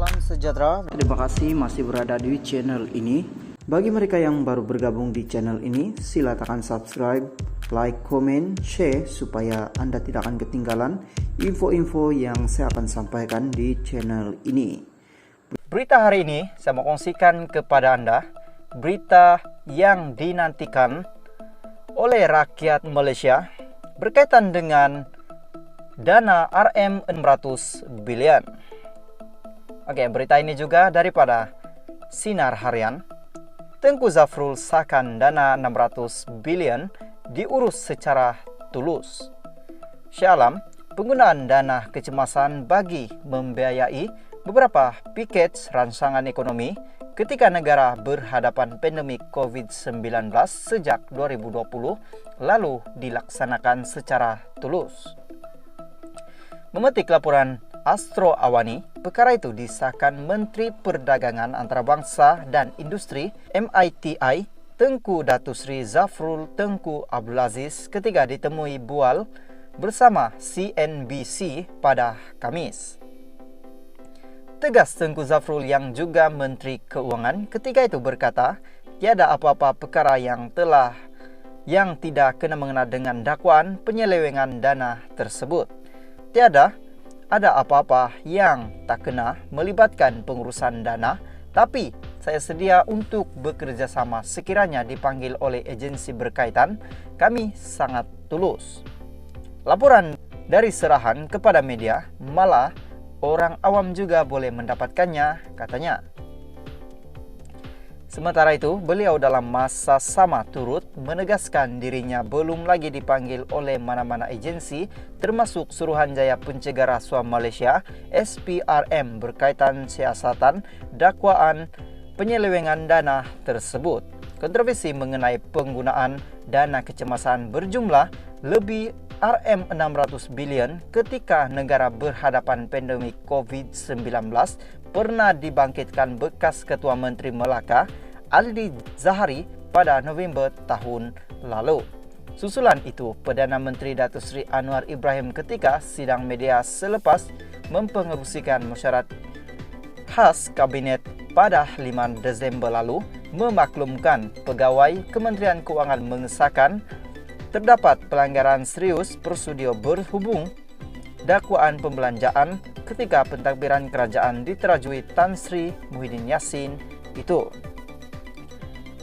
salam sejahtera. Terima kasih masih berada di channel ini. Bagi mereka yang baru bergabung di channel ini, sila tekan subscribe, like, komen, share supaya Anda tidak akan ketinggalan info-info yang saya akan sampaikan di channel ini. Berita hari ini saya mau kongsikan kepada Anda berita yang dinantikan oleh rakyat Malaysia berkaitan dengan dana RM600 bilion. Oke, berita ini juga daripada Sinar Harian. Tengku Zafrul sahkan dana 600 bilion diurus secara tulus. Syalam, penggunaan dana kecemasan bagi membiayai beberapa paket rancangan ekonomi ketika negara berhadapan pandemik COVID-19 sejak 2020 lalu dilaksanakan secara tulus. Memetik laporan Astro Awani, perkara itu disahkan Menteri Perdagangan Antarabangsa dan Industri MITI Tengku Datuk Seri Zafrul Tengku Abdul Aziz ketika ditemui bual bersama CNBC pada Khamis. Tegas Tengku Zafrul yang juga Menteri Keuangan ketika itu berkata, tiada apa-apa perkara yang tidak kena mengena dengan dakwaan penyelewengan dana tersebut. Tiada ada apa-apa yang tak kena melibatkan pengurusan dana, tapi saya sedia untuk bekerja sama sekiranya dipanggil oleh agensi berkaitan. Kami sangat tulus. Laporan dari serahan kepada media, malah orang awam juga boleh mendapatkannya, katanya. Sementara itu, beliau dalam masa sama turut menegaskan dirinya belum lagi dipanggil oleh mana-mana agensi termasuk Suruhanjaya Pencegah Rasuah Malaysia SPRM berkaitan siasatan dakwaan penyelewengan dana tersebut. Kontroversi mengenai penggunaan dana kecemasan berjumlah lebih RM600 bilion ketika negara berhadapan pandemik COVID-19 pernah dibangkitkan bekas Ketua Menteri Melaka Aldi Zahari pada November tahun lalu. Susulan itu, Perdana Menteri Datuk Seri Anwar Ibrahim ketika sidang media selepas mempengerusikan mesyuarat khas Kabinet pada 5 Desember lalu memaklumkan pegawai Kementerian Keuangan mengesahkan terdapat pelanggaran serius prosedur berhubung dakwaan pembelanjaan ketika pentadbiran kerajaan diterajui Tan Sri Muhyiddin Yassin itu.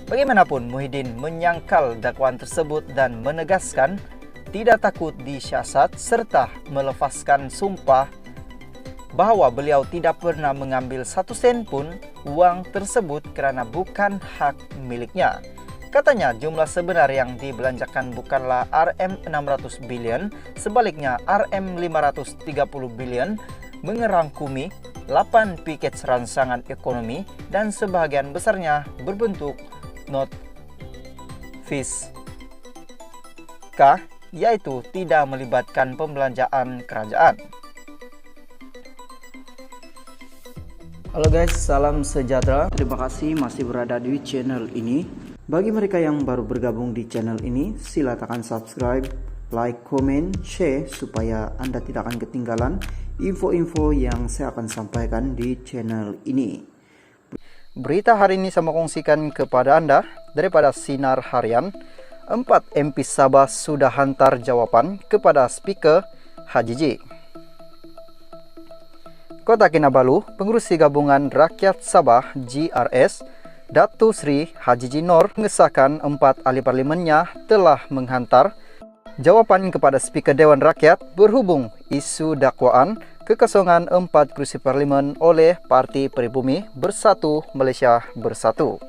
Bagaimanapun, Muhyiddin menyangkal dakwaan tersebut dan menegaskan tidak takut disiasat serta melepaskan sumpah bahawa beliau tidak pernah mengambil 1 sen pun uang tersebut kerana bukan hak miliknya. Katanya jumlah sebenar yang dibelanjakan bukanlah RM600 bilion, sebaliknya RM530 bilion mengerangkumi 8 paket rancangan ekonomi dan sebahagian besarnya berbentuk not fiskal, yaitu tidak melibatkan pembelanjaan kerajaan. Halo guys, salam sejahtera. Terima kasih masih berada di channel ini. Bagi mereka yang baru bergabung di channel ini, sila tekan subscribe, like, komen, share supaya Anda tidak akan ketinggalan info-info yang saya akan sampaikan di channel ini. Berita hari ini saya mau kongsikan kepada Anda daripada Sinar Harian. 4 MP Sabah sudah hantar jawapan kepada Speaker Haji J. Kota Kinabalu, Pengurusi Gabungan Rakyat Sabah GRS Datuk Seri Haji J. Noor mengesahkan 4 ahli parlimennya telah menghantar jawapan kepada Speaker Dewan Rakyat berhubung isu dakwaan kekosongan 4 kerusi parlimen oleh Parti Peribumi Bersatu Malaysia Bersatu.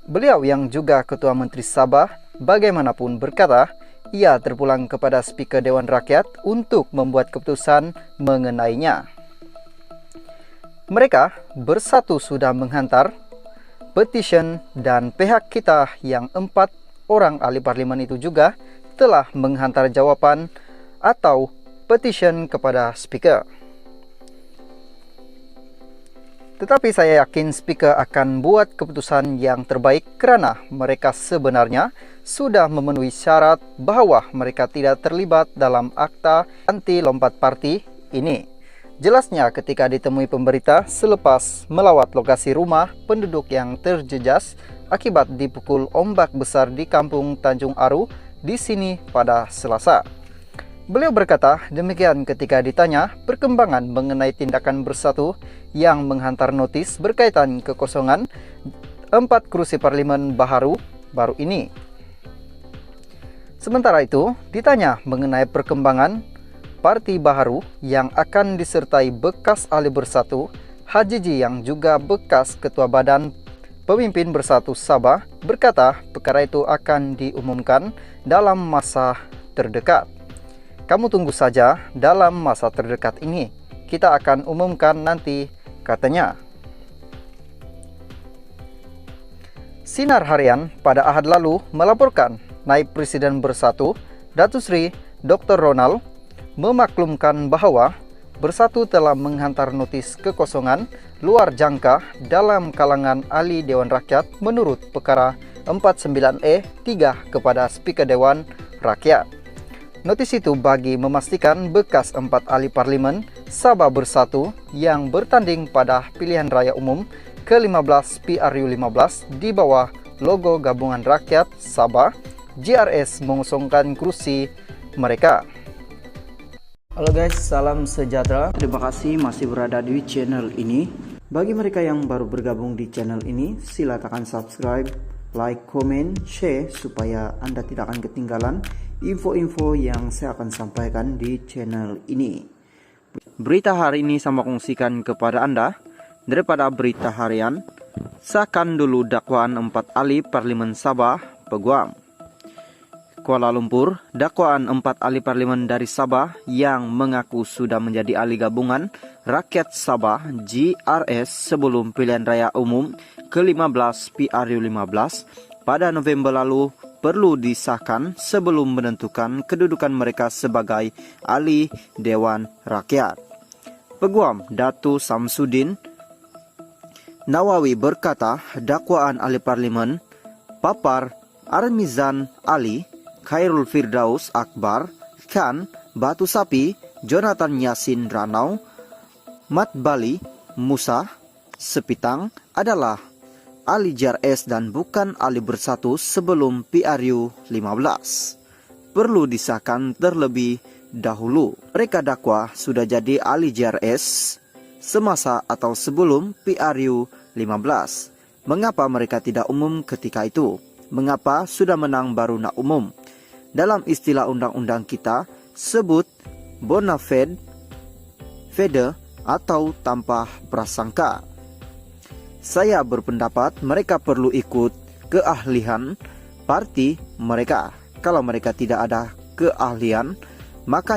Beliau yang juga Ketua Menteri Sabah bagaimanapun berkata ia terpulang kepada Speaker Dewan Rakyat untuk membuat keputusan mengenainya. Mereka bersatu sudah menghantar petisyen dan pihak kita yang 4 orang ahli parlimen itu juga telah menghantar jawapan atau petisyen kepada Speaker. Tetapi saya yakin Speaker akan buat keputusan yang terbaik kerana mereka sebenarnya sudah memenuhi syarat bahawa mereka tidak terlibat dalam akta anti lompat parti ini. Jelasnya ketika ditemui pemberita selepas melawat lokasi rumah penduduk yang terjejas akibat dipukul ombak besar di Kampung Tanjung Aru di sini pada Selasa. Beliau berkata demikian ketika ditanya perkembangan mengenai tindakan Bersatu yang menghantar notis berkaitan kekosongan 4 kursi parlemen baru ini. Sementara itu, ditanya mengenai perkembangan Parti Baharu yang akan disertai bekas ahli Bersatu, Hajiji yang juga bekas Ketua Badan Pemimpin Bersatu Sabah berkata perkara itu akan diumumkan dalam masa terdekat. Kamu tunggu saja, dalam masa terdekat ini kita akan umumkan nanti, katanya. Sinar Harian pada Ahad lalu melaporkan Naib Presiden Bersatu, Datuk Seri Dr. Ronald, memaklumkan bahwa Bersatu telah menghantar notis kekosongan luar jangka dalam kalangan ahli Dewan Rakyat menurut perkara 49E 3 kepada Speaker Dewan Rakyat. Notis itu bagi memastikan bekas 4 ahli parlimen Sabah Bersatu yang bertanding pada pilihan raya umum ke-15 PRU 15 di bawah logo Gabungan Rakyat Sabah GRS mengosongkan kursi mereka. Halo guys, salam sejahtera. Terima kasih masih berada di channel ini. Bagi mereka yang baru bergabung di channel ini, sila tekan subscribe, like, komen, share supaya Anda tidak akan ketinggalan info-info yang saya akan sampaikan di channel ini. Berita hari ini saya kongsikan kepada Anda daripada berita harian. Sahkan dulu dakwaan 4 ahli parlemen Sabah Peguam. Kuala Lumpur, dakwaan 4 ahli parlemen dari Sabah yang mengaku sudah menjadi ahli gabungan Rakyat Sabah GRS sebelum pilihan raya umum ke-15 PRU 15 pada November lalu perlu disahkan sebelum menentukan kedudukan mereka sebagai ahli Dewan Rakyat. Peguam Datu Samsudin Nawawi berkata dakwaan ahli parlimen Papar Armizan Ali, Khairul Firdaus Akbar, Khan, Batu Sapi, Jonathan Yasin Ranau, Mat Bali, Musa, Sepitang adalah ahli JRS dan bukan ahli Bersatu sebelum PRU 15. Perlu disahkan terlebih dahulu. Mereka dakwa sudah jadi ahli JRS semasa atau sebelum PRU 15. Mengapa mereka tidak umum ketika itu? Mengapa sudah menang baru nak umum? Dalam istilah undang-undang kita sebut bona fide atau tanpa prasangka. Saya berpendapat mereka perlu ikut keahlian parti mereka. Kalau mereka tidak ada keahlian, maka